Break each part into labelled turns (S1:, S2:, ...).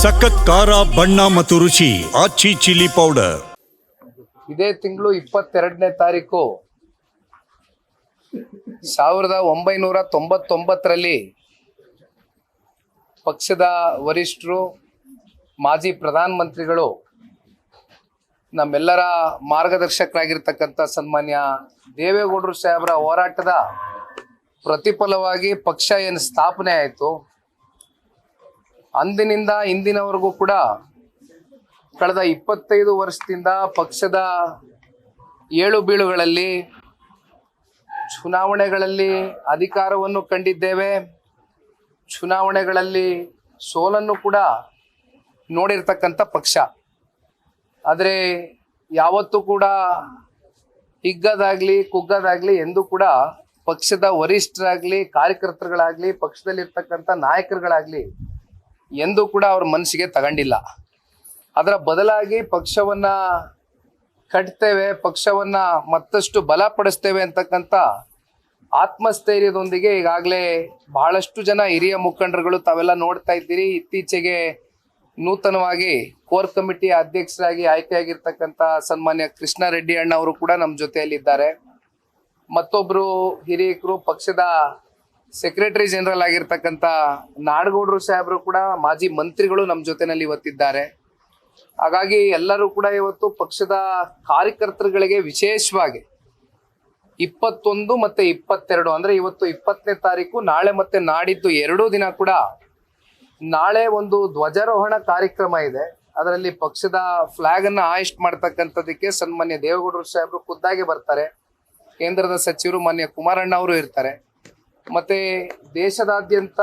S1: ಸಖತ್ ಖಾರ ಬಣ್ಣ ಮತ್ತು ರುಚಿ ಆಚಿ ಚಿಲ್ಲಿ ಪೌಡರ್.
S2: ಇದೇ ತಿಂಗಳು 22ನೇ ತಾರೀಕು 1999ರಲ್ಲಿ ಪಕ್ಷದ ವರಿಷ್ಠರು, ಮಾಜಿ ಪ್ರಧಾನಮಂತ್ರಿಗಳು, ನಮ್ಮೆಲ್ಲರ ಮಾರ್ಗದರ್ಶಕರಾಗಿರ್ತಕ್ಕಂಥ ಸನ್ಮಾನ್ಯ ದೇವೇಗೌಡರು ಸಾಹೇಬರ ಹೋರಾಟದ ಪ್ರತಿಫಲವಾಗಿ ಪಕ್ಷ ಏನು ಸ್ಥಾಪನೆ ಆಯಿತು, ಅಂದಿನಿಂದ ಇಂದಿನವರೆಗೂ ಕೂಡ ಕಳೆದ 25 ವರ್ಷದಿಂದ ಪಕ್ಷದ ಏಳು ಬೀಳುಗಳಲ್ಲಿ ಚುನಾವಣೆಗಳಲ್ಲಿ ಅಧಿಕಾರವನ್ನು ಕಂಡಿದ್ದೇವೆ. ಚುನಾವಣೆಗಳಲ್ಲಿ ಸೋಲನ್ನು ಕೂಡ ನೋಡಿರ್ತಕ್ಕಂಥ ಪಕ್ಷ. ಆದರೆ ಯಾವತ್ತೂ ಕೂಡ ಹಿಗ್ಗದಾಗಲಿ ಕುಗ್ಗದಾಗಲಿ ಎಂದೂ ಕೂಡ ಪಕ್ಷದ ವರಿಷ್ಠರಾಗಲಿ ಕಾರ್ಯಕರ್ತರುಗಳಾಗಲಿ ಪಕ್ಷದಲ್ಲಿರ್ತಕ್ಕಂಥ ನಾಯಕರುಗಳಾಗಲಿ ಎಂದೂ ಕೂಡ ಅವ್ರ ಮನಸ್ಸಿಗೆ ತಗೊಂಡಿಲ್ಲ. ಅದರ ಬದಲಾಗಿ ಪಕ್ಷವನ್ನು ಕಟ್ತೇವೆ, ಪಕ್ಷವನ್ನು ಮತ್ತಷ್ಟು ಬಲಪಡಿಸ್ತೇವೆ ಅಂತಕ್ಕಂಥ ಆತ್ಮಸ್ಥೈರ್ಯದೊಂದಿಗೆ ಈಗಾಗಲೇ ಬಹಳಷ್ಟು ಜನ ಹಿರಿಯ ಮುಖಂಡರುಗಳು ತಾವೆಲ್ಲ ನೋಡ್ತಾ ಇದ್ದೀರಿ. ಇತ್ತೀಚೆಗೆ ನೂತನವಾಗಿ ಕೋರ್ ಕಮಿಟಿ ಅಧ್ಯಕ್ಷರಾಗಿ ಆಯ್ಕೆಯಾಗಿರ್ತಕ್ಕಂಥ ಸನ್ಮಾನ್ಯ ಕೃಷ್ಣಾರೆಡ್ಡಿ ಅಣ್ಣ ಅವರು ಕೂಡ ನಮ್ಮ ಜೊತೆಯಲ್ಲಿದ್ದಾರೆ. ಮತ್ತೊಬ್ಬರು ಹಿರಿಯಕರು ಪಕ್ಷದ ಸೆಕ್ರೆಟರಿ ಜನರಲ್ ಆಗಿರ್ತಕ್ಕಂಥ ನಾಡಗೌಡರು ಸಾಹೇಬರು ಕೂಡ ಮಾಜಿ ಮಂತ್ರಿಗಳು ನಮ್ಮ ಜೊತೆನಲ್ಲಿ ಇವತ್ತಿದ್ದಾರೆ. ಹಾಗಾಗಿ ಎಲ್ಲರೂ ಕೂಡ ಇವತ್ತು ಪಕ್ಷದ ಕಾರ್ಯಕರ್ತರುಗಳಿಗೆ ವಿಶೇಷವಾಗಿ 21 ಮತ್ತು 22 ಅಂದರೆ ಇವತ್ತು 20ನೇ ತಾರೀಕು, ನಾಳೆ ಮತ್ತೆ ನಾಡಿದ್ದು 2 ದಿನ ಕೂಡ ನಾಳೆ ಒಂದು ಧ್ವಜಾರೋಹಣ ಕಾರ್ಯಕ್ರಮ ಇದೆ. ಅದರಲ್ಲಿ ಪಕ್ಷದ ಫ್ಲಾಗ್ ಅನ್ನ ಹಾಯಿಸ್ಟ್ ಮಾಡ್ತಕ್ಕಂಥದಕ್ಕೆ ಸನ್ಮಾನ್ಯ ದೇವೇಗೌಡರು ಸಾಹೇಬರು ಖುದ್ದಾಗಿ ಬರ್ತಾರೆ. ಕೇಂದ್ರದ ಸಚಿವರು ಮಾನ್ಯ ಕುಮಾರಣ್ಣ ಅವರು ಇರ್ತಾರೆ. ಮತ್ತೆ ದೇಶದಾದ್ಯಂತ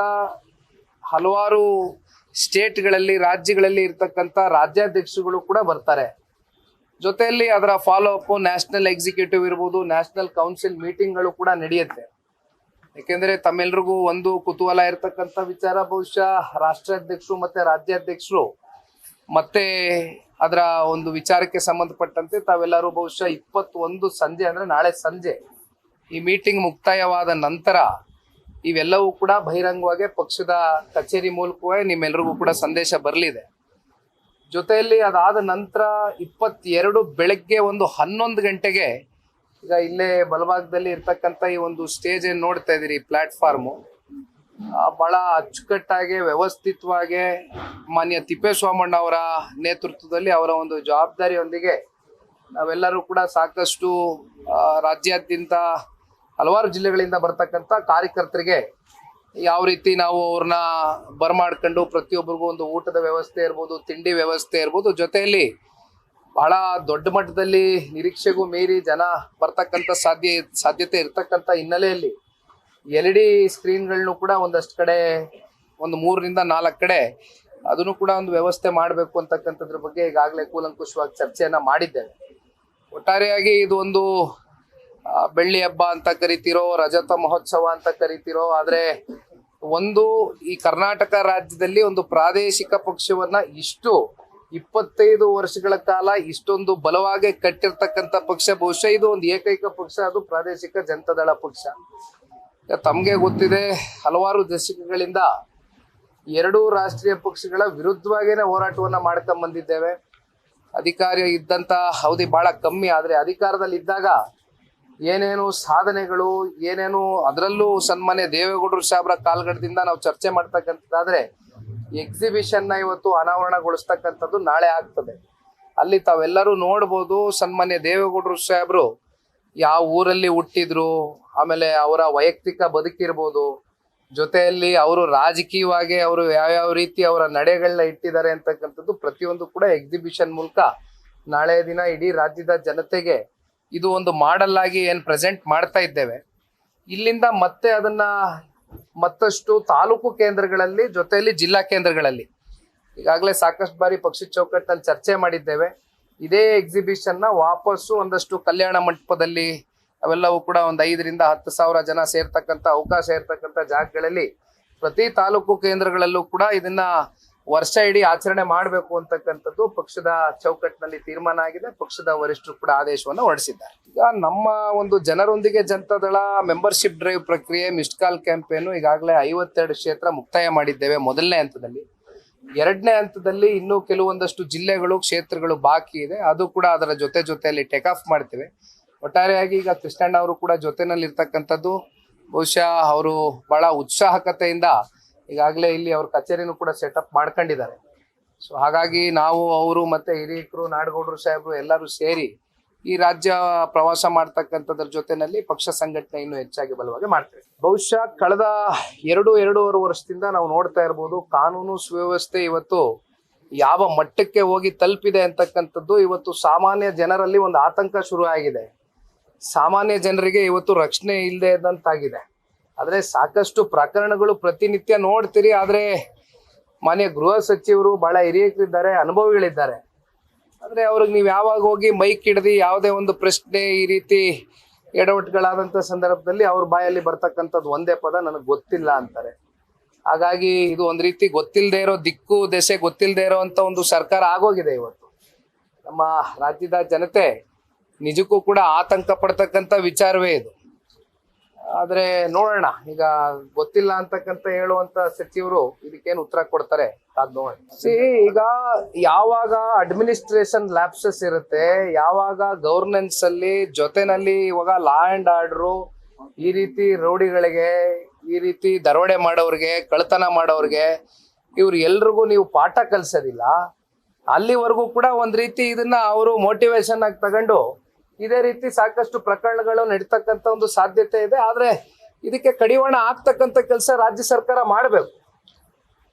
S2: ಹಲವಾರು ಸ್ಟೇಟ್ಗಳಲ್ಲಿ, ರಾಜ್ಯಗಳಲ್ಲಿ ಇರ್ತಕ್ಕಂಥ ರಾಜ್ಯಾಧ್ಯಕ್ಷರುಗಳು ಕೂಡ ಬರ್ತಾರೆ. ಜೊತೆಯಲ್ಲಿ ಅದರ ಫಾಲೋ ಅಪ್ ನ್ಯಾಷನಲ್ ಎಕ್ಸಿಕ್ಯೂಟಿವ್ ಇರ್ಬೋದು, ನ್ಯಾಷನಲ್ ಕೌನ್ಸಿಲ್ ಮೀಟಿಂಗ್ಗಳು ಕೂಡ ನಡೆಯುತ್ತೆ. ಯಾಕೆಂದರೆ ತಮ್ಮೆಲ್ರಿಗೂ ಒಂದು ಕುತೂಹಲ ಇರತಕ್ಕಂಥ ವಿಚಾರ, ಬಹುಶಃ ರಾಷ್ಟ್ರಾಧ್ಯಕ್ಷರು ಮತ್ತು ರಾಜ್ಯಾಧ್ಯಕ್ಷರು ಮತ್ತೆ ಅದರ ಒಂದು ವಿಚಾರಕ್ಕೆ ಸಂಬಂಧಪಟ್ಟಂತೆ ತಾವೆಲ್ಲರೂ ಬಹುಶಃ 21 ಸಂಜೆ ಅಂದರೆ ನಾಳೆ ಸಂಜೆ ಈ ಮೀಟಿಂಗ್ ಮುಕ್ತಾಯವಾದ ನಂತರ ಇವೆಲ್ಲವೂ ಕೂಡ ಬಹಿರಂಗವಾಗಿ ಪಕ್ಷದ ಕಚೇರಿ ಮೂಲಕವೇ ನಿಮ್ಮೆಲ್ಲರಿಗೂ ಕೂಡ ಸಂದೇಶ ಬರಲಿದೆ. ಜೊತೆಯಲ್ಲಿ ಅದಾದ ನಂತರ 22 ಬೆಳಗ್ಗೆ ಒಂದು 11 ಗಂಟೆಗೆ ಈಗ ಇಲ್ಲೇ ಬಲಭಾಗದಲ್ಲಿ ಇರ್ತಕ್ಕಂಥ ಈ ಒಂದು ಸ್ಟೇಜ್ ಏನು ನೋಡ್ತಾ ಇದ್ದೀರಿ, ಪ್ಲಾಟ್ಫಾರ್ಮು ಬಹಳ ಅಚ್ಚುಕಟ್ಟಾಗಿ ವ್ಯವಸ್ಥಿತವಾಗಿ ಮಾನ್ಯ ತಿಪ್ಪೇಸ್ವಾಮಣ್ಣ ಅವರ ನೇತೃತ್ವದಲ್ಲಿ ಅವರ ಒಂದು ಜವಾಬ್ದಾರಿಯೊಂದಿಗೆ ನಾವೆಲ್ಲರೂ ಕೂಡ ಸಾಕಷ್ಟು ರಾಜ್ಯಾದ್ಯಂತ ಹಲವಾರು ಜಿಲ್ಲೆಗಳಿಂದ ಬರ್ತಕ್ಕಂಥ ಕಾರ್ಯಕರ್ತರಿಗೆ ಯಾವ ರೀತಿ ನಾವು ಅವ್ರನ್ನ ಬರಮಾಡ್ಕೊಂಡು ಪ್ರತಿಯೊಬ್ಬರಿಗೂ ಒಂದು ಊಟದ ವ್ಯವಸ್ಥೆ ಇರ್ಬೋದು, ತಿಂಡಿ ವ್ಯವಸ್ಥೆ ಇರ್ಬೋದು, ಜೊತೆಯಲ್ಲಿ ಬಹಳ ದೊಡ್ಡ ಮಟ್ಟದಲ್ಲಿ ನಿರೀಕ್ಷೆಗೂ ಮೀರಿ ಜನ ಬರ್ತಕ್ಕಂಥ ಸಾಧ್ಯತೆ ಇರ್ತಕ್ಕಂಥ ಹಿನ್ನೆಲೆಯಲ್ಲಿ LED ಸ್ಕ್ರೀನ್ಗಳನ್ನು ಕೂಡ ಒಂದಷ್ಟು ಕಡೆ ಒಂದು 3ರಿಂದ 4 ಕಡೆ ಅದನ್ನು ಕೂಡ ಒಂದು ವ್ಯವಸ್ಥೆ ಮಾಡಬೇಕು ಅಂತಕ್ಕಂಥದ್ರ ಬಗ್ಗೆ ಈಗಾಗಲೇ ಕೂಲಂಕುಷವಾಗಿ ಚರ್ಚೆಯನ್ನು ಮಾಡಿದ್ದೇವೆ. ಒಟ್ಟಾರೆಯಾಗಿ ಇದು ಒಂದು ಬೆಳ್ಳಿ ಹಬ್ಬ ಅಂತ ಕರಿತಿರೋ, ರಜತ ಮಹೋತ್ಸವ ಅಂತ ಕರಿತಿರೋ, ಆದರೆ ಒಂದು ಈ ಕರ್ನಾಟಕ ರಾಜ್ಯದಲ್ಲಿ ಒಂದು ಪ್ರಾದೇಶಿಕ ಪಕ್ಷವನ್ನ ಇಷ್ಟು 25 ವರ್ಷಗಳ ಕಾಲ ಇಷ್ಟೊಂದು ಬಲವಾಗಿ ಕಟ್ಟಿರ್ತಕ್ಕಂಥ ಪಕ್ಷ ಬಹುಶಃ ಇದು ಒಂದು ಏಕೈಕ ಪಕ್ಷ, ಅದು ಪ್ರಾದೇಶಿಕ ಜನತಾದಳ ಪಕ್ಷ. ತಮಗೆ ಗೊತ್ತಿದೆ, ಹಲವಾರು ದಶಕಗಳಿಂದ 2 ರಾಷ್ಟ್ರೀಯ ಪಕ್ಷಗಳ ವಿರುದ್ಧವಾಗಿಯೇ ಹೋರಾಟವನ್ನ ಮಾಡ್ಕೊಂಡ್ ಬಂದಿದ್ದೇವೆ. ಅಧಿಕಾರ ಇದ್ದಂತ ಅವಧಿ ಬಹಳ ಕಮ್ಮಿ, ಆದರೆ ಅಧಿಕಾರದಲ್ಲಿ ಇದ್ದಾಗ ಏನೇನು ಸಾಧನೆಗಳು, ಏನೇನು ಅದರಲ್ಲೂ ಸನ್ಮಾನ್ಯ ದೇವೇಗೌಡರು ಸಾಹೇಬರ ಕಾಲ್ಗಡದಿಂದ ನಾವು ಚರ್ಚೆ ಮಾಡ್ತಕ್ಕಂಥದ್ದಾದ್ರೆ ಎಕ್ಸಿಬಿಷನ್ನ ಇವತ್ತು ಅನಾವರಣಗೊಳಿಸ್ತಕ್ಕಂಥದ್ದು ನಾಳೆ ಆಗ್ತದೆ. ಅಲ್ಲಿ ತಾವೆಲ್ಲರೂ ನೋಡ್ಬೋದು ಸನ್ಮಾನ್ಯ ದೇವೇಗೌಡರು ಸಾಹೇಬರು ಯಾವ ಊರಲ್ಲಿ ಹುಟ್ಟಿದ್ರು, ಆಮೇಲೆ ಅವರ ವೈಯಕ್ತಿಕ ಬದುಕಿರ್ಬೋದು, ಜೊತೆಯಲ್ಲಿ ಅವರು ರಾಜಕೀಯವಾಗಿ ಅವರು ಯಾವ್ಯಾವ ರೀತಿ ಅವರ ನಡೆಗಳನ್ನ ಇಟ್ಟಿದ್ದಾರೆ ಅಂತಕ್ಕಂಥದ್ದು ಪ್ರತಿಯೊಂದು ಕೂಡ ಎಕ್ಸಿಬಿಷನ್ ಮೂಲಕ ನಾಳೆ ದಿನ ಇಡೀ ರಾಜ್ಯದ ಜನತೆಗೆ ಇದು ಒಂದು ಮಾಡೆಲ್ ಆಗಿ ಏನು ಪ್ರೆಸೆಂಟ್ ಮಾಡ್ತಾ ಇದ್ದೇವೆ. ಇಲ್ಲಿಂದ ಮತ್ತೆ ಅದನ್ನ ಮತ್ತಷ್ಟು ತಾಲೂಕು ಕೇಂದ್ರಗಳಲ್ಲಿ, ಜೊತೆಯಲ್ಲಿ ಜಿಲ್ಲಾ ಕೇಂದ್ರಗಳಲ್ಲಿ ಈಗಾಗಲೇ ಸಾಕಷ್ಟು ಬಾರಿ ಪಕ್ಷದ ಚೌಕಟ್ಟಲ್ಲಿ ಚರ್ಚೆ ಮಾಡಿದ್ದೇವೆ. ಇದೇ ಎಕ್ಸಿಬಿಷನ್ನ ವಾಪಸ್ಸು ಒಂದಷ್ಟು ಕಲ್ಯಾಣ ಮಂಟಪದಲ್ಲಿ ಅವೆಲ್ಲವೂ ಕೂಡ ಒಂದು 5ರಿಂದ 10,000 ಜನ ಸೇರ್ತಕ್ಕಂಥ ಅವಕಾಶ ಇರ್ತಕ್ಕಂಥ ಜಾಗಗಳಲ್ಲಿ ಪ್ರತಿ ತಾಲೂಕು ಕೇಂದ್ರಗಳಲ್ಲೂ ಕೂಡ ಇದನ್ನ ವರ್ಷ ಇಡೀ ಆಚರಣೆ ಮಾಡಬೇಕು ಅಂತಕ್ಕಂಥದ್ದು ಪಕ್ಷದ ಚೌಕಟ್ಟಿನಲ್ಲಿ ತೀರ್ಮಾನ ಆಗಿದೆ. ಪಕ್ಷದ ವರಿಷ್ಠರು ಕೂಡ ಆದೇಶವನ್ನು ಹೊರಡಿಸಿದ್ದಾರೆ. ಈಗ ನಮ್ಮ ಒಂದು ಜನರೊಂದಿಗೆ ಜನತಾದಳ ಮೆಂಬರ್ಶಿಪ್ ಡ್ರೈವ್ ಪ್ರಕ್ರಿಯೆ ಮಿಸ್ಡ್ ಕಾಲ್ ಕ್ಯಾಂಪೇನು ಈಗಾಗಲೇ 52 ಕ್ಷೇತ್ರ ಮುಕ್ತಾಯ ಮಾಡಿದ್ದೇವೆ ಮೊದಲನೇ ಹಂತದಲ್ಲಿ. ಎರಡನೇ ಹಂತದಲ್ಲಿ ಇನ್ನೂ ಕೆಲವೊಂದಷ್ಟು ಜಿಲ್ಲೆಗಳು ಕ್ಷೇತ್ರಗಳು ಬಾಕಿ ಇದೆ. ಅದು ಕೂಡ ಅದರ ಜೊತೆಯಲ್ಲಿ ಟೇಕ್ ಆಫ್ ಮಾಡ್ತೇವೆ. ಒಟ್ಟಾರೆಯಾಗಿ ಈಗ ಕೃಷ್ಣಣ್ಣ ಅವರು ಕೂಡ ಜೊತೆನಲ್ಲಿ ಇರ್ತಕ್ಕಂಥದ್ದು ಬಹುಶಃ ಅವರು ಬಹಳ ಉತ್ಸಾಹಕತೆಯಿಂದ ಈಗಾಗಲೇ ಇಲ್ಲಿ ಅವ್ರ ಕಚೇರಿನೂ ಕೂಡ ಸೆಟಪ್ ಮಾಡ್ಕೊಂಡಿದ್ದಾರೆ. ಸೊ ಹಾಗಾಗಿ ನಾವು ಅವರು ಮತ್ತೆ ಹಿರಿಯಕರು ನಾಡಗೌಡರು ಸಾಹೇಬರು ಎಲ್ಲರೂ ಸೇರಿ ಈ ರಾಜ್ಯ ಪ್ರವಾಸ ಮಾಡ್ತಕ್ಕಂಥದ್ರ ಜೊತೆನಲ್ಲಿ ಪಕ್ಷ ಸಂಘಟನೆ ಇನ್ನೂ ಹೆಚ್ಚಾಗಿ ಬಲವಾಗಿ ಮಾಡ್ತೇವೆ. ಬಹುಶಃ ಕಳೆದ ಎರಡೂವರೆ ವರ್ಷದಿಂದ ನಾವು ನೋಡ್ತಾ ಇರ್ಬೋದು ಕಾನೂನು ಸುವ್ಯವಸ್ಥೆ ಇವತ್ತು ಯಾವ ಮಟ್ಟಕ್ಕೆ ಹೋಗಿ ತಲುಪಿದೆ ಅಂತಕ್ಕಂಥದ್ದು ಇವತ್ತು ಸಾಮಾನ್ಯ ಜನರಲ್ಲಿ ಒಂದು ಆತಂಕ ಶುರು ಆಗಿದೆ. ಸಾಮಾನ್ಯ ಜನರಿಗೆ ಇವತ್ತು ರಕ್ಷಣೆ ಇಲ್ಲದೆ ಇದ್ದಂತಾಗಿದೆ. ಆದರೆ ಸಾಕಷ್ಟು ಪ್ರಕರಣಗಳು ಪ್ರತಿನಿತ್ಯ ನೋಡ್ತೀರಿ. ಆದರೆ ಮಾನ್ಯ ಗೃಹ ಸಚಿವರು ಬಹಳ ಹಿರಿಯರಿದ್ದಾರೆ, ಅನುಭವಿಗಳಿದ್ದಾರೆ. ಆದರೆ ಅವ್ರಿಗೆ ನೀವು ಯಾವಾಗ ಹೋಗಿ ಮೈಕ್ ಹಿಡ್ದು ಯಾವುದೇ ಒಂದು ಪ್ರಶ್ನೆ ಈ ರೀತಿ ಎಡವಟ್ಟುಗಳಾದಂಥ ಸಂದರ್ಭದಲ್ಲಿ ಅವ್ರ ಬಾಯಲ್ಲಿ ಬರ್ತಕ್ಕಂಥದ್ದು ಒಂದೇ ಪದ ನನಗೆ ಗೊತ್ತಿಲ್ಲ ಅಂತಾರೆ. ಹಾಗಾಗಿ ಇದು ಒಂದು ರೀತಿ ಗೊತ್ತಿಲ್ಲದೆ ಇರೋ ದಿಕ್ಕು ದೆಸೆ ಗೊತ್ತಿಲ್ಲದೆ ಇರೋವಂಥ ಒಂದು ಸರ್ಕಾರ ಆಗೋಗಿದೆ ಇವತ್ತು. ನಮ್ಮ ರಾಜ್ಯದ ಜನತೆ ನಿಜಕ್ಕೂ ಕೂಡ ಆತಂಕ ಪಡ್ತಕ್ಕಂಥ ವಿಚಾರವೇ ಇದು. ಆದರೆ ನೋಡೋಣ, ಈಗ ಗೊತ್ತಿಲ್ಲ ಅಂತಕ್ಕಂಥ ಹೇಳುವಂತ ಸಚಿವರು ಇದಕ್ಕೇನು ಉತ್ತರ ಕೊಡ್ತಾರೆ ಕಾದ್ ನೋಡೋಣ. ಈಗ ಯಾವಾಗ ಅಡ್ಮಿನಿಸ್ಟ್ರೇಷನ್ ಲ್ಯಾಪ್ಸಸ್ ಇರುತ್ತೆ, ಯಾವಾಗ ಗವರ್ನೆನ್ಸ್ ಅಲ್ಲಿ ಜೊತೆನಲ್ಲಿ ಇವಾಗ ಲಾ ಅಂಡ್ ಆರ್ಡರು ಈ ರೀತಿ ರೌಡಿಗಳಿಗೆ, ಈ ರೀತಿ ದರೋಡೆ ಮಾಡೋರ್ಗೆ, ಕಳ್ತನ ಮಾಡೋರ್ಗೆ ಇವ್ರು ಎಲ್ರಿಗೂ ನೀವು ಪಾಠ ಕಲಿಸೋದಿಲ್ಲ, ಅಲ್ಲಿವರೆಗೂ ಕೂಡ ಒಂದ್ ರೀತಿ ಇದನ್ನ ಅವರು ಮೋಟಿವೇಶನ್ ಆಗಿ ತಗೊಂಡು ಇದೇ ರೀತಿ ಸಾಕಷ್ಟು ಪ್ರಕರಣಗಳು ನಡೀತಕ್ಕಂಥ ಒಂದು ಸಾಧ್ಯತೆ ಇದೆ. ಆದ್ರೆ ಇದಕ್ಕೆ ಕಡಿವಾಣ ಆಗ್ತಕ್ಕಂಥ ಕೆಲಸ ರಾಜ್ಯ ಸರ್ಕಾರ ಮಾಡಬೇಕು.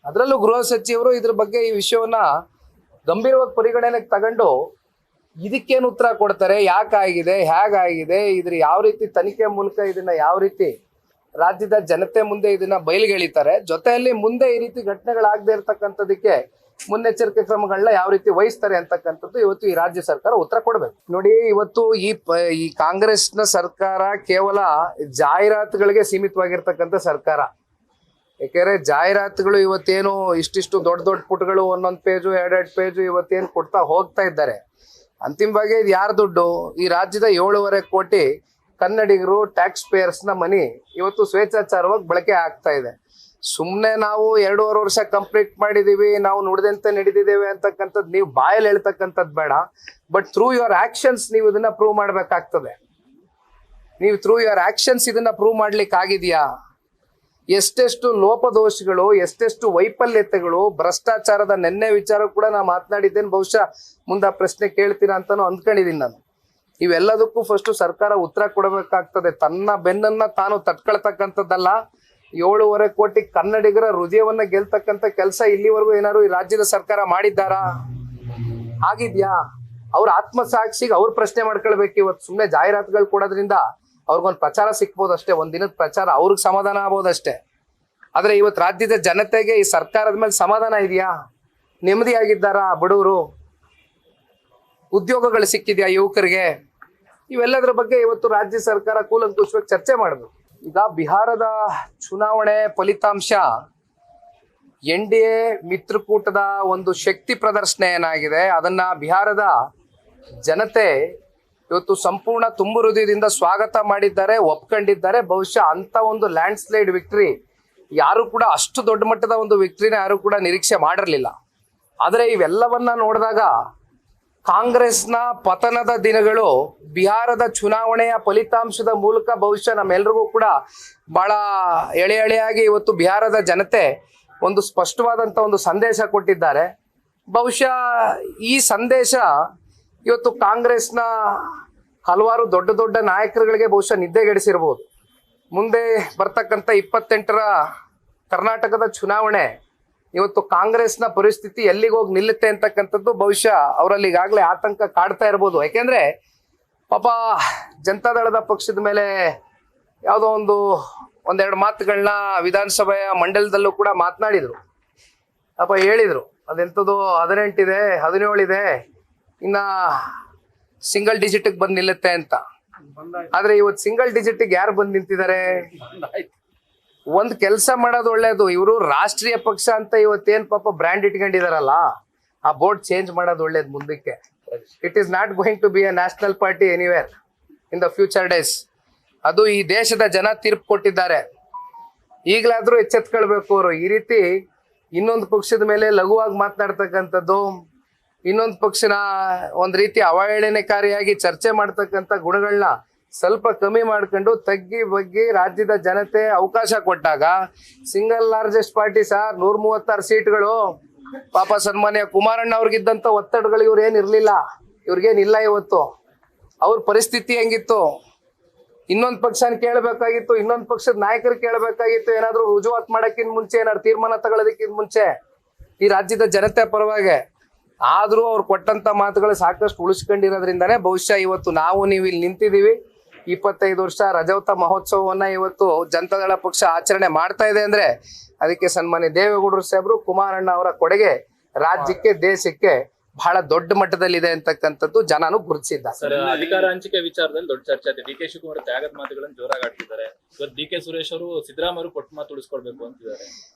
S2: ಅದರಲ್ಲೂ ಗೃಹ ಸಚಿವರು ಇದ್ರ ಬಗ್ಗೆ ಈ ವಿಷಯವನ್ನ ಗಂಭೀರವಾಗಿ ಪರಿಗಣನೆಗೆ ತಗೊಂಡು ಇದಕ್ಕೇನು ಉತ್ತರ ಕೊಡ್ತಾರೆ, ಯಾಕಾಗಿದೆ, ಹೇಗಾಗಿದೆ, ಇದ್ರ ಯಾವ ರೀತಿ ತನಿಖೆ ಮೂಲಕ ಇದನ್ನ ಯಾವ ರೀತಿ ರಾಜ್ಯದ ಜನತೆ ಮುಂದೆ ಇದನ್ನ ಬಯಲಿಗೆಳಿತಾರೆ, ಜೊತೆಯಲ್ಲಿ ಮುಂದೆ ಈ ರೀತಿ ಘಟನೆಗಳಾಗದೆ ಇರತಕ್ಕಂಥದಕ್ಕೆ ಮುನ್ನೆಚ್ಚರಿಕೆ ಕ್ರಮಗಳನ್ನ ಯಾವ ರೀತಿ ವಹಿಸ್ತಾರೆ ಅಂತಕ್ಕಂಥದ್ದು ಇವತ್ತು ಈ ರಾಜ್ಯ ಸರ್ಕಾರ ಉತ್ತರ ಕೊಡ್ಬೇಕು. ನೋಡಿ, ಇವತ್ತು ಈ ಕಾಂಗ್ರೆಸ್ನ ಸರ್ಕಾರ ಕೇವಲ ಜಾಹೀರಾತುಗಳಿಗೆ ಸೀಮಿತವಾಗಿರ್ತಕ್ಕಂಥ ಸರ್ಕಾರ. ಯಾಕೆಂದ್ರೆ ಜಾಹೀರಾತುಗಳು ಇವತ್ತೇನು ಇಷ್ಟಿಷ್ಟು ದೊಡ್ಡ ಪುಟಗಳು, ಒಂದೊಂದು ಪೇಜು, ಎರಡೆರಡು ಪೇಜು ಇವತ್ತೇನು ಕೊಡ್ತಾ ಹೋಗ್ತಾ ಇದ್ದಾರೆ. ಅಂತಿಮವಾಗಿ ಇದು ಯಾರ ದುಡ್ಡು? ಈ ರಾಜ್ಯದ 7.5 ಕೋಟಿ ಕನ್ನಡಿಗರು ಟ್ಯಾಕ್ಸ್ ಪೇಯರ್ಸ್ನ ಮನಿ ಇವತ್ತು ಸ್ವೇಚ್ಛಾಚಾರವಾಗಿ ಬಳಕೆ ಆಗ್ತಾ ಇದೆ. ಸುಮ್ಮನೆ ನಾವು 2.5 ವರ್ಷ ಕಂಪ್ಲೀಟ್ ಮಾಡಿದೀವಿ, ನಾವು ನುಡಿದಂತೆ ನಡೆದಿದ್ದೇವೆ ಅಂತಕ್ಕಂಥದ್ದು ನೀವು ಬಾಯಲ್ಲಿ ಹೇಳ್ತಕ್ಕಂಥದ್ದು ಬೇಡ. ಬಟ್ ಥ್ರೂ ಯುವರ್ ಆಕ್ಷನ್ಸ್ ನೀವು ಇದನ್ನ ಪ್ರೂವ್ ಮಾಡ್ಬೇಕಾಗ್ತದೆ. ನೀವು ಥ್ರೂ ಯುವರ್ ಆಕ್ಷನ್ಸ್ ಇದನ್ನ ಪ್ರೂವ್ ಮಾಡ್ಲಿಕ್ಕೆ ಆಗಿದೆಯಾ? ಎಷ್ಟೆಷ್ಟು ಲೋಪದೋಷಗಳು, ಎಷ್ಟೆಷ್ಟು ವೈಫಲ್ಯತೆಗಳು, ಭ್ರಷ್ಟಾಚಾರದ ನೆನ್ನೆ ವಿಚಾರ ಕೂಡ ನಾನು ಮಾತನಾಡಿದ್ದೇನೆ. ಬಹುಶಃ ಮುಂದೆ ಆ ಪ್ರಶ್ನೆ ಕೇಳ್ತೀರಾ ಅಂತಾನು ಅಂದ್ಕೊಂಡಿದ್ದೀನಿ ನಾನು. ಇವೆಲ್ಲದಕ್ಕೂ ಫಸ್ಟ್ ಸರ್ಕಾರ ಉತ್ತರ ಕೊಡಬೇಕಾಗ್ತದೆ. ತನ್ನ ಬೆನ್ನನ್ನ ತಾನು ತಟ್ಕೊಳ್ತಕ್ಕಂಥದ್ದಲ್ಲ. 7.5 ಕೋಟಿ ಕನ್ನಡಿಗರ ಹೃದಯವನ್ನ ಗೆಲ್ತಕ್ಕಂಥ ಕೆಲಸ ಇಲ್ಲಿವರೆಗೂ ಏನಾದ್ರು ಈ ರಾಜ್ಯದ ಸರ್ಕಾರ ಮಾಡಿದ್ದಾರಾ? ಆಗಿದ್ಯಾ? ಅವ್ರ ಆತ್ಮಸಾಕ್ಷಿಗೆ ಅವ್ರು ಪ್ರಶ್ನೆ ಮಾಡ್ಕೊಳ್ಬೇಕು. ಇವತ್ತು ಸುಮ್ಮನೆ ಜಾಹೀರಾತುಗಳು ಕೊಡೋದ್ರಿಂದ ಅವ್ರಿಗೊಂದು ಪ್ರಚಾರ ಸಿಕ್ಬೋದು ಅಷ್ಟೇ, ಒಂದ್ ದಿನದ ಪ್ರಚಾರ, ಅವ್ರಿಗೆ ಸಮಾಧಾನ ಆಗ್ಬೋದಷ್ಟೇ. ಆದ್ರೆ ಇವತ್ತು ರಾಜ್ಯದ ಜನತೆಗೆ ಈ ಸರ್ಕಾರದ ಮೇಲೆ ಸಮಾಧಾನ ಇದೆಯಾ? ನೆಮ್ಮದಿಯಾಗಿದ್ದಾರಾ ಬಡವರು? ಉದ್ಯೋಗಗಳು ಸಿಕ್ಕಿದ್ಯಾ ಯುವಕರಿಗೆ? ಇವೆಲ್ಲದರ ಬಗ್ಗೆ ಇವತ್ತು ರಾಜ್ಯ ಸರ್ಕಾರ ಕೂಲಂಕುಷವಾಗಿ ಚರ್ಚೆ ಮಾಡಬೇಕು. ಈಗ ಬಿಹಾರದ ಚುನಾವಣೆ ಫಲಿತಾಂಶ NDA ಮಿತ್ರಕೂಟದ ಒಂದು ಶಕ್ತಿ ಪ್ರದರ್ಶನ ಏನಾಗಿದೆ, ಅದನ್ನ ಬಿಹಾರದ ಜನತೆ ಇವತ್ತು ಸಂಪೂರ್ಣ ತುಂಬು ಹೃದಯದಿಂದ ಸ್ವಾಗತ ಮಾಡಿದ್ದಾರೆ, ಒಪ್ಕೊಂಡಿದ್ದಾರೆ. ಬಹುಶಃ ಅಂತ ಒಂದು ಲ್ಯಾಂಡ್ ಸ್ಲೈಡ್ ವಿಕ್ಟ್ರಿ ಯಾರು ಕೂಡ, ಅಷ್ಟು ದೊಡ್ಡ ಮಟ್ಟದ ಒಂದು ವಿಕ್ಟ್ರಿನ ಯಾರು ಕೂಡ ನಿರೀಕ್ಷೆ ಮಾಡಿರಲಿಲ್ಲ. ಆದರೆ ಇವೆಲ್ಲವನ್ನ ನೋಡಿದಾಗ ಕಾಂಗ್ರೆಸ್ನ ಪತನದ ದಿನಗಳು ಬಿಹಾರದ ಚುನಾವಣೆಯ ಫಲಿತಾಂಶದ ಮೂಲಕ ಬಹುಶಃ ನಮ್ಮೆಲ್ರಿಗೂ ಕೂಡ ಬಹಳ ಎಳೆಯಾಗಿ ಇವತ್ತು ಬಿಹಾರದ ಜನತೆ ಒಂದು ಸ್ಪಷ್ಟವಾದಂಥ ಒಂದು ಸಂದೇಶ ಕೊಟ್ಟಿದ್ದಾರೆ. ಬಹುಶಃ ಈ ಸಂದೇಶ ಇವತ್ತು ಕಾಂಗ್ರೆಸ್ನ ಹಲವಾರು ದೊಡ್ಡ ನಾಯಕರುಗಳಿಗೆ ಬಹುಶಃ ನಿದ್ದೆಗೆಡಿಸಿರ್ಬೋದು. ಮುಂದೆ ಬರ್ತಕ್ಕಂಥ 28ರ ಕರ್ನಾಟಕದ ಚುನಾವಣೆ ಇವತ್ತು ಕಾಂಗ್ರೆಸ್ನ ಪರಿಸ್ಥಿತಿ ಎಲ್ಲಿಗೆ ಹೋಗಿ ನಿಲ್ಲುತ್ತೆ ಅಂತಕ್ಕಂಥದ್ದು ಬಹುಶಃ ಅವರಲ್ಲಿ ಈಗಾಗಲೇ ಆತಂಕ ಕಾಡ್ತಾ ಇರ್ಬೋದು. ಯಾಕೆಂದ್ರೆ ಪಾಪ ಜನತಾದಳದ ಪಕ್ಷದ ಮೇಲೆ ಯಾವುದೋ ಒಂದೆರಡು ಮಾತುಗಳನ್ನ ವಿಧಾನಸಭೆಯ ಮಂಡಲದಲ್ಲೂ ಕೂಡ ಮಾತನಾಡಿದ್ರು. ಪಾಪ ಹೇಳಿದ್ರು ಅದೆಂಥದ್ದು 18 ಇದೆ, 17 ಇದೆ, ಇನ್ನ ಸಿಂಗಲ್ ಡಿಜಿಟ್ಗೆ ಬಂದು ನಿಲ್ಲುತ್ತೆ ಅಂತ. ಆದ್ರೆ ಇವತ್ತು ಸಿಂಗಲ್ ಡಿಜಿಟ್ಗೆ ಯಾರು ಬಂದು ನಿಂತಿದ್ದಾರೆ? ಒಂದ್ ಕೆಲಸ ಮಾಡೋದು ಒಳ್ಳೇದು. ಇವರು ರಾಷ್ಟ್ರೀಯ ಪಕ್ಷ ಅಂತ ಇವತ್ತೇನ್ ಪಾಪ ಬ್ರ್ಯಾಂಡ್ ಇಟ್ಕೊಂಡಿದಾರಲ್ಲ, ಆ ಬೋರ್ಡ್ ಚೇಂಜ್ ಮಾಡೋದು ಒಳ್ಳೇದು ಮುಂದಕ್ಕೆ. It is not going to be a national party anywhere in the future days. ಅದು ಈ ದೇಶದ ಜನ ತೀರ್ಪು ಕೊಟ್ಟಿದ್ದಾರೆ. ಈಗಲಾದ್ರೂ ಎಚ್ಚೆತ್ಕೊಳ್ಬೇಕು ಅವರು. ಈ ರೀತಿ ಇನ್ನೊಂದು ಪಕ್ಷದ ಮೇಲೆ ಲಘುವಾಗಿ ಮಾತನಾಡ್ತಕ್ಕಂಥದ್ದು, ಇನ್ನೊಂದು ಪಕ್ಷನ ಒಂದ್ ರೀತಿ ಅವಹೇಳನಕಾರಿಯಾಗಿ ಚರ್ಚೆ ಮಾಡ್ತಕ್ಕಂಥ ಗುಣಗಳನ್ನ ಸ್ವಲ್ಪ ಕಮ್ಮಿ ಮಾಡ್ಕೊಂಡು ತಗ್ಗಿ ಬಗ್ಗಿ ರಾಜ್ಯದ ಜನತೆ ಅವಕಾಶ ಕೊಟ್ಟಾಗ ಸಿಂಗಲ್ ಲಾರ್ಜೆಸ್ಟ್ ಪಾರ್ಟಿ ಸರ್, 136 ಸೀಟ್ಗಳು. ಪಾಪ ಸನ್ಮಾನ್ಯ ಕುಮಾರಣ್ಣ ಅವ್ರಿಗಿದ್ದಂತ ಒತ್ತಡಗಳು ಇವ್ರೇನ್ ಇರ್ಲಿಲ್ಲ, ಇವ್ರಿಗೇನಿಲ್ಲ ಇವತ್ತು. ಅವ್ರ ಪರಿಸ್ಥಿತಿ ಹೆಂಗಿತ್ತು? ಇನ್ನೊಂದು ಪಕ್ಷನ ಕೇಳಬೇಕಾಗಿತ್ತು, ಇನ್ನೊಂದು ಪಕ್ಷದ ನಾಯಕರು ಕೇಳಬೇಕಾಗಿತ್ತು. ಏನಾದ್ರು ರುಜುವಾತ್ ಮಾಡಕ್ಕಿಂತ ಮುಂಚೆ, ಏನಾದ್ರು ತೀರ್ಮಾನ ತಗೊಳ್ಳೋದಕ್ಕಿಂತ ಮುಂಚೆ ಈ ರಾಜ್ಯದ ಜನತೆ ಪರವಾಗಿ. ಆದ್ರೂ ಅವ್ರು ಕೊಟ್ಟಂತ ಮಾತುಗಳು ಸಾಕಷ್ಟು ಉಳಿಸ್ಕೊಂಡಿರೋದ್ರಿಂದಾನೇ ಬಹುಶಃ ಇವತ್ತು ನಾವು ನೀವು ಇಲ್ಲಿ ನಿಂತಿದೀವಿ. 25 ವರ್ಷ ರಜೌತ ಮಹೋತ್ಸವವನ್ನ ಇವತ್ತು ಜನತಾದಳ ಪಕ್ಷ ಆಚರಣೆ ಮಾಡ್ತಾ ಇದೆ ಅಂದ್ರೆ ಅದಕ್ಕೆ ಸನ್ಮಾನ್ಯ ದೇವೇಗೌಡರು ಸಾಹೇಬರು, ಕುಮಾರಣ್ಣ ಅವರ ಕೊಡುಗೆ ರಾಜ್ಯಕ್ಕೆ, ದೇಶಕ್ಕೆ ಬಹಳ ದೊಡ್ಡ ಮಟ್ಟದಲ್ಲಿದೆ ಅಂತಕ್ಕಂಥದ್ದು ಜನನು ಗುರುತಿಸಿದ್ದಾರೆ.
S3: ಸರ್, ಅಧಿಕಾರ ಹಂಚಿಕೆ ವಿಚಾರದಲ್ಲಿ ದೊಡ್ಡ ಚರ್ಚೆ ಆಗಿದೆ. ಡಿ ಕೆ ಶಿವಕುಮಾರ್ ತ್ಯಾಗದ ಮಾತುಗಳನ್ನು ಜೋರಾಗಿ ಆಡ್ತಿದ್ದಾರೆ. ಇವತ್ತು ಡಿ ಕೆ ಸುರೇಶ್ ಅವರು ಸಿದ್ದರಾಮಯ್ಯ ಕೊಟ್ಟ ಮಾತು ಉಳಿಸ್ಕೊಳ್ಬೇಕು ಅಂತಿದ್ದಾರೆ.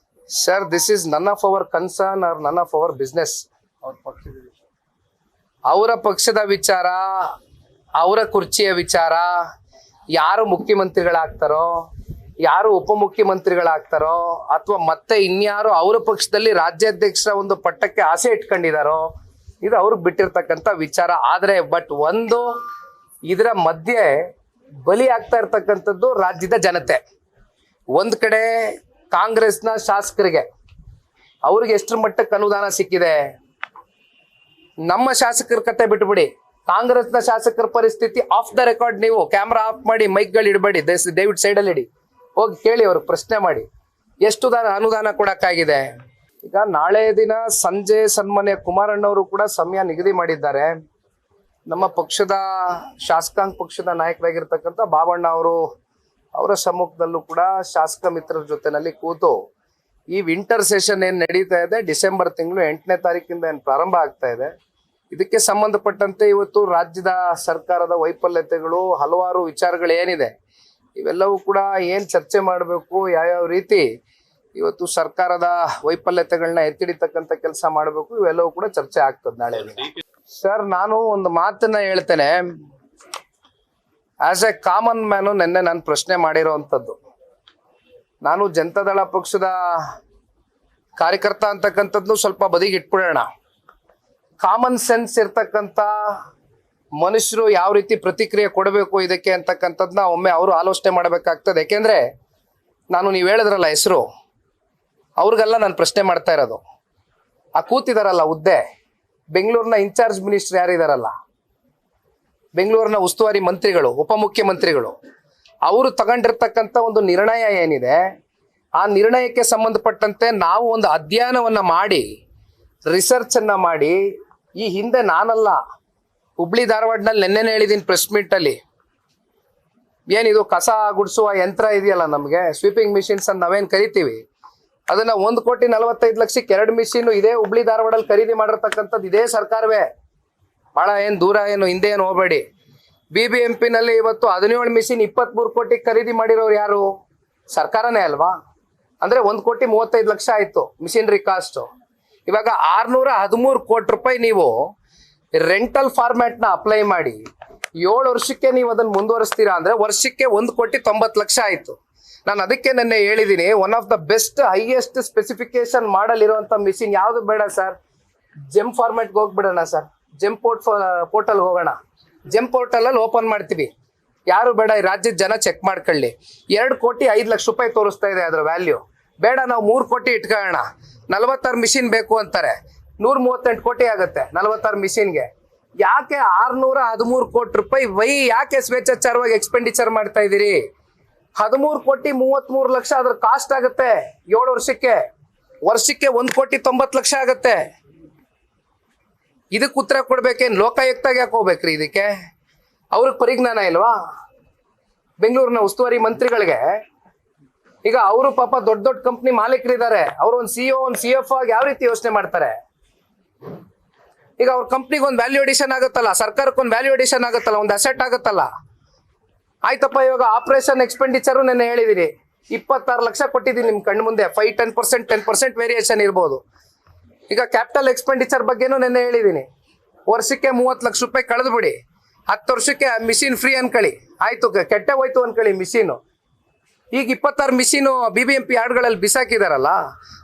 S2: Sir, this is none of our concern R none of our business. ಅವರ ಪಕ್ಷದ ವಿಚಾರ, ಅವರ ಕುರ್ಚಿಯ ವಿಚಾರ, ಯಾರು ಮುಖ್ಯಮಂತ್ರಿಗಳಾಗ್ತಾರೋ, ಯಾರು ಉಪಮುಖ್ಯಮಂತ್ರಿಗಳಾಗ್ತಾರೋ, ಅಥವಾ ಮತ್ತೆ ಇನ್ಯಾರು ಅವರ ಪಕ್ಷದಲ್ಲಿ ರಾಜ್ಯಾಧ್ಯಕ್ಷರ ಒಂದು ಪಟ್ಟಕ್ಕೆ ಆಸೆ ಇಟ್ಕೊಂಡಿದಾರೋ, ಇದು ಅವ್ರಿಗೆ ಬಿಟ್ಟಿರ್ತಕ್ಕಂಥ ವಿಚಾರ. ಆದ್ರೆ ಒಂದು ಇದರ ಮಧ್ಯೆ ಬಲಿ ಆಗ್ತಾ ಇರ್ತಕ್ಕಂಥದ್ದು ರಾಜ್ಯದ ಜನತೆ. ಒಂದ್ ಕಡೆ ಕಾಂಗ್ರೆಸ್ನ ಶಾಸಕರಿಗೆ ಅವ್ರಿಗೆ ಎಷ್ಟರ ಮಟ್ಟಕ್ಕೆ ಅನುದಾನ ಸಿಕ್ಕಿದೆ. ನಮ್ಮ ಶಾಸಕರ ಕತೆ ಬಿಟ್ಬಿಡಿ, ಕಾಂಗ್ರೆಸ್ನ ಶಾಸಕರ ಪರಿಸ್ಥಿತಿ ಆಫ್ ದ ರೆಕಾರ್ಡ್. ನೀವು ಕ್ಯಾಮ್ರಾ ಆಫ್ ಮಾಡಿ, ಮೈಕ್ಗಳು ಇಡಬೇಡಿ, ದಯವಿಟ್ಟು ಸೈಡಲ್ಲಿ ಇಡಿ, ಹೋಗಿ ಕೇಳಿ, ಅವ್ರಿಗೆ ಪ್ರಶ್ನೆ ಮಾಡಿ ಎಷ್ಟು ಅನುದಾನ ಕೊಡಕ್ಕಾಗಿದೆ. ಈಗ ನಾಳೆ ದಿನ ಸಂಜೆ ಸನ್ಮಾನ್ಯ ಕುಮಾರಣ್ಣವರು ಕೂಡ ಸಮಯ ನಿಗದಿ ಮಾಡಿದ್ದಾರೆ. ನಮ್ಮ ಪಕ್ಷದ ಶಾಸಕಾಂಗ ಪಕ್ಷದ ನಾಯಕರಾಗಿರ್ತಕ್ಕಂಥ ಬಾಬಣ್ಣ ಅವರು, ಅವರ ಸಮ್ಮುಖದಲ್ಲೂ ಕೂಡ ಶಾಸಕ ಮಿತ್ರರ ಜೊತೆನಲ್ಲಿ ಕೂತು ಈ ವಿಂಟರ್ ಸೆಷನ್ ಏನ್ ನಡೀತಾ ಇದೆ, ಡಿಸೆಂಬರ್ ತಿಂಗಳು 8ನೇ ತಾರೀಕಿಂದ ಏನ್ ಪ್ರಾರಂಭ ಆಗ್ತಾ ಇದೆ, ಇದಕ್ಕೆ ಸಂಬಂಧಪಟ್ಟಂತೆ ಇವತ್ತು ರಾಜ್ಯದ ಸರ್ಕಾರದ ವೈಫಲ್ಯತೆಗಳು, ಹಲವಾರು ವಿಚಾರಗಳು ಏನಿದೆ, ಇವೆಲ್ಲವೂ ಕೂಡ ಏನ್ ಚರ್ಚೆ ಮಾಡಬೇಕು, ಯಾವ್ಯಾವ ರೀತಿ ಇವತ್ತು ಸರ್ಕಾರದ ವೈಫಲ್ಯತೆಗಳನ್ನ ಎತ್ತಿಡಿತಕ್ಕಂಥ ಕೆಲಸ ಮಾಡಬೇಕು, ಇವೆಲ್ಲವೂ ಕೂಡ ಚರ್ಚೆ ಆಗ್ತದೆ ನಾಳೆ. ಸರ್, ನಾನು ಒಂದು ಮಾತನ್ನ ಹೇಳ್ತೇನೆ. ಆಸ್ ಎ ಕಾಮನ್ ಮ್ಯಾನು ನಿನ್ನೆ ನಾನು ಪ್ರಶ್ನೆ ಮಾಡಿರೋವಂಥದ್ದು, ನಾನು ಜನತಾದಳ ಪಕ್ಷದ ಕಾರ್ಯಕರ್ತ ಅಂತಕ್ಕಂಥದ್ದು ಸ್ವಲ್ಪ ಬದಿಗೆ ಇಟ್ಬಿಡೋಣ. ಕಾಮನ್ ಸೆನ್ಸ್ ಇರ್ತಕ್ಕಂಥ ಮನುಷ್ಯರು ಯಾವ ರೀತಿ ಪ್ರತಿಕ್ರಿಯೆ ಕೊಡಬೇಕು ಇದಕ್ಕೆ ಅಂತಕ್ಕಂಥದ್ದನ್ನ ಒಮ್ಮೆ ಅವರು ಆಲೋಚನೆ ಮಾಡಬೇಕಾಗ್ತದೆ. ಯಾಕೆಂದ್ರೆ ನೀವು ಹೇಳಿದ್ರಲ್ಲ ಹೆಸರು, ಅವ್ರಿಗೆಲ್ಲ ನಾನು ಪ್ರಶ್ನೆ ಮಾಡ್ತಾ ಇರೋದು. ಆ ಕೂತಿದಾರಲ್ಲ ಹುದ್ದೆ, ಬೆಂಗಳೂರಿನ ಇನ್ಚಾರ್ಜ್ ಮಿನಿಸ್ಟರ್ ಯಾರಿದಾರಲ್ಲ, ಬೆಂಗಳೂರಿನ ಉಸ್ತುವಾರಿ ಮಂತ್ರಿಗಳು, ಉಪಮುಖ್ಯಮಂತ್ರಿಗಳು, ಅವರು ತಗೊಂಡಿರ್ತಕ್ಕಂಥ ಒಂದು ನಿರ್ಣಯ ಏನಿದೆ, ಆ ನಿರ್ಣಯಕ್ಕೆ ಸಂಬಂಧಪಟ್ಟಂತೆ ನಾವು ಒಂದು ಅಧ್ಯಯನವನ್ನ ಮಾಡಿ, ರಿಸರ್ಚ್ ಅನ್ನ ಮಾಡಿ, ಈ ಹಿಂದೆ ನಾನಲ್ಲ, ಹುಬ್ಳಿ ಧಾರವಾಡನಲ್ಲಿ ನೆನ್ನೆನೇ ಹೇಳಿದ್ದೀನಿ ಪ್ರೆಸ್ ಮೀಟ್ ಅಲ್ಲಿ, ಏನಿದು ಕಸ ಗುಡಿಸುವ ಯಂತ್ರ ಇದೆಯಲ್ಲ ನಮಗೆ, ಸ್ವೀಪಿಂಗ್ ಮಿಷಿನ್ಸ್ ಅಂತ ನಾವೇನ್ ಕರಿತೀವಿ, ಅದನ್ನ 1,45,00,000ಕ್ಕೆ 2 ಮಿಷಿನ್ ಇದೇ ಹುಬ್ಳಿ ಧಾರವಾಡಲ್ಲಿ ಖರೀದಿ ಮಾಡಿರ್ತಕ್ಕಂಥದ್ದು ಇದೇ ಸರ್ಕಾರವೇ. ಬಹಳ ದೂರ ಹಿಂದೆ ಏನು ಹೋಗಬೇಡಿ. BBMP ನಲ್ಲಿ ಇವತ್ತು 17 ಮಿಷಿನ್ 23 ಕೋಟಿ ಖರೀದಿ ಮಾಡಿರೋರು ಯಾರು? ಸರ್ಕಾರನೇ ಅಲ್ವಾ? ಅಂದ್ರೆ 1,35,00,000 ಆಯ್ತು ಮಿಷಿನರಿ ಕಾಸ್ಟ್. ಇವಾಗ 613 ಕೋಟಿ ರೂಪಾಯಿ ನೀವು ರೆಂಟಲ್ ಫಾರ್ಮ್ಯಾಟ್ ನ ಅಪ್ಲೈ ಮಾಡಿ 7 ವರ್ಷಕ್ಕೆ ನೀವು ಅದನ್ನ ಮುಂದುವರಿಸ್ತೀರಾ ಅಂದ್ರೆ ವರ್ಷಕ್ಕೆ 1,90,00,000 ಆಯ್ತು. ನಾನು ಅದಕ್ಕೆ ನೆನ್ನೆ ಹೇಳಿದ್ದೀನಿ, one of the best highest specification model ಇರುವಂತ ಮಿಷಿನ್ ಯಾವ್ದು ಬೇಡ ಸರ್, ಜೆಮ್ ಫಾರ್ಮ್ಯಾಟ್ಗೆ ಹೋಗ್ಬಿಡೋಣ ಸರ್, ಜೆಮ್ ಪೋರ್ಟಲ್ ಹೋಗೋಣ, ಜೆಮ್ ಪೋರ್ಟಲ್ ಅಲ್ಲಿ ಓಪನ್ ಮಾಡ್ತೀವಿ, ಯಾರು ಬೇಡ, ಈ ರಾಜ್ಯದ ಜನ ಚೆಕ್ ಮಾಡ್ಕೊಳ್ಳಿ. 2,05,00,000 ರೂಪಾಯಿ ತೋರಿಸ್ತಾ ಇದೆ ಅದರ ವ್ಯಾಲ್ಯೂ. ಬೇಡ, ನಾವು 3 ಕೋಟಿ ಇಟ್ಕೊಳ್ಳೋಣ, 46 ಮಿಷಿನ್ ಬೇಕು ಅಂತಾರೆ, 138 ಕೋಟಿ ಆಗುತ್ತೆ 46 ಮಿಷಿನ್ಗೆ. ಯಾಕೆ 613 ಕೋಟಿ ರೂಪಾಯಿ ಯಾಕೆ ಸ್ವೇಚ್ಛಾಚಾರವಾಗಿ ಎಕ್ಸ್ಪೆಂಡಿಚರ್ ಮಾಡ್ತಾ ಇದ್ದೀರಿ? 13,33,00,000 ಅದ್ರ ಕಾಸ್ಟ್ ಆಗುತ್ತೆ 7 ವರ್ಷಕ್ಕೆ, ವರ್ಷಕ್ಕೆ 1,90,00,000 ಆಗುತ್ತೆ. ಇದಕ್ಕೆ ಉತ್ತರ ಕೊಡ್ಬೇಕೇನು? ಲೋಕಾಯುಕ್ತಾಗ ಯಾಕೆ ಹೋಗ್ಬೇಕ್ರಿ ಇದಕ್ಕೆ? ಅವ್ರಿಗೆ ಪರಿಜ್ಞಾನ ಇಲ್ವಾ? ಬೆಂಗಳೂರಿನ ಉಸ್ತುವಾರಿ ಮಂತ್ರಿಗಳಿಗೆ ಈಗ ಅವರು ಪಾಪ ದೊಡ್ಡ ದೊಡ್ಡ ಕಂಪ್ನಿ ಮಾಲೀಕರಿದ್ದಾರೆ, ಅವರು ಒಂದು CEO ಒಂದು CFO ಆಗಿ ಯಾವ ರೀತಿ ಯೋಚನೆ ಮಾಡ್ತಾರೆ? ಈಗ ಅವ್ರ ಕಂಪ್ನಿಗೆ ಒಂದು ವ್ಯಾಲ್ಯೂ ಅಡಿಷನ್ ಆಗುತ್ತಲ್ಲ, ಸರ್ಕಾರಕ್ಕೆ ಒಂದು ವ್ಯಾಲ್ಯೂ ಅಡಿಷನ್ ಆಗುತ್ತಲ್ಲ, ಒಂದು ಅಸೆಟ್ ಆಗುತ್ತಲ್ಲ. ಆಯ್ತಪ್ಪ, ಇವಾಗ ಆಪರೇಷನ್ ಎಕ್ಸ್ಪೆಂಡಿಚರ್ ನೆನ್ನೆ ಹೇಳಿದಿರಿ 26 ಲಕ್ಷ ಕೊಟ್ಟಿದ್ದೀನಿ ನಿಮ್ ಕಣ್ಣು ಮುಂದೆ, 5-10% ವೇರಿಯೇಷನ್ ಇರ್ಬೋದು. ಈಗ ಕ್ಯಾಪಿಟಲ್ ಎಕ್ಸ್ಪೆಂಡಿಚರ್ ಬಗ್ಗೆನೂ ನೆನ್ನೆ ಹೇಳಿದ್ದೀನಿ, ವರ್ಷಕ್ಕೆ 30 ಲಕ್ಷ ರೂಪಾಯಿ ಕಳೆದು ಬಿಡಿ, 10 ವರ್ಷಕ್ಕೆ ಮಿಷಿನ್ ಫ್ರೀ ಅನ್ಕೊಳ್ಳಿ, ಆಯ್ತು ಕೆಟ್ಟೆ ಹೋಯ್ತು ಅನ್ಕೊಳ್ಳಿ ಮಿಷಿನ್, ಈಗ 26 ಮಿಷಿನು BBMP ಯಾರ್ಡ್ಗಳಲ್ಲಿ ಬಿಸಾಕಿದಾರಲ್ಲ,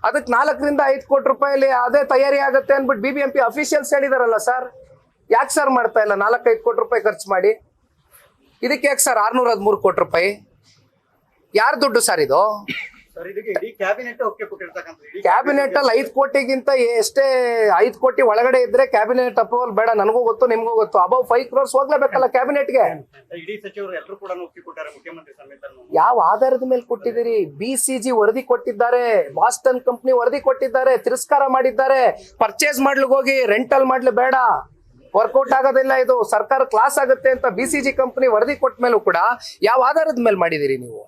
S2: ಅದಕ್ಕೆ 4 ರಿಂದ 5 ಕೋಟಿ ರೂಪಾಯಲ್ಲಿ ಅದೇ ತಯಾರಿ ಆಗುತ್ತೆ ಅಂದ್ಬಿಟ್ಟು BBMP ಅಫಿಷಿಯಲ್ಸ್ ಹೇಳಿದಾರಲ್ಲ ಸರ್. ಯಾಕೆ ಸರ್ ಮಾಡ್ತಾ ಇಲ್ಲ 4-5 ಕೋಟಿ ರೂಪಾಯಿ ಖರ್ಚು ಮಾಡಿ? ಇದಕ್ಕೆ ಯಾಕೆ ಸರ್ 613 ಕೋಟಿ ರೂಪಾಯಿ? ಯಾರ ದುಡ್ಡು ಸರ್ ಇದು? ಕ್ಯಾಬಿನೆಟ್ ಅಲ್ಲಿ 5 ಕೋಟಿಗಿಂತ ಎಷ್ಟೇ 5 ಕೋಟಿ ಒಳಗಡೆ ಇದ್ರೆ ಕ್ಯಾಬಿನೆಟ್ ಅಪ್ರೂವಲ್ ಬೇಡ, ನನಗೂ ಗೊತ್ತು ನಿಮ್ಗೂ ಗೊತ್ತು. Above 5 crores ಹೋಗ್ಲೇಬೇಕಲ್ಲ ಕ್ಯಾಬಿನೆಟ್ಗೆ.
S4: ಇಡೀ ಸಚಿವರು ಎಲ್ಲರೂ ಕೂಡ ಒಪ್ಪಿಕೊಟ್ಟಾರೆ, ಮುಖ್ಯಮಂತ್ರಿ ಸಮೇತ.
S2: ಯಾವ ಆಧಾರದ ಮೇಲೆ ಕೊಟ್ಟಿದ್ದೀರಿ? BCG ವರದಿ ಕೊಟ್ಟಿದ್ದಾರೆ, ಬಾಸ್ಟನ್ ಕಂಪ್ನಿ ವರದಿ ಕೊಟ್ಟಿದ್ದಾರೆ, ತಿರಸ್ಕಾರ ಮಾಡಿದ್ದಾರೆ. ಪರ್ಚೇಸ್ ಮಾಡ್ಲಿಕ್ಕೆ ಹೋಗಿ ರೆಂಟಲ್ ಮಾಡ್ಲಿ ಬೇಡ, ವರ್ಕೌಟ್ ಆಗೋದಿಲ್ಲ, ಇದು ಸರ್ಕಾರ ಕ್ಲಾಸ್ ಆಗುತ್ತೆ ಅಂತ BCG ಕಂಪ್ನಿ ವರದಿ ಕೊಟ್ಟ ಮೇಲೂ ಕೂಡ ಯಾವ ಆಧಾರದ ಮೇಲೆ ಮಾಡಿದಿರಿ ನೀವು?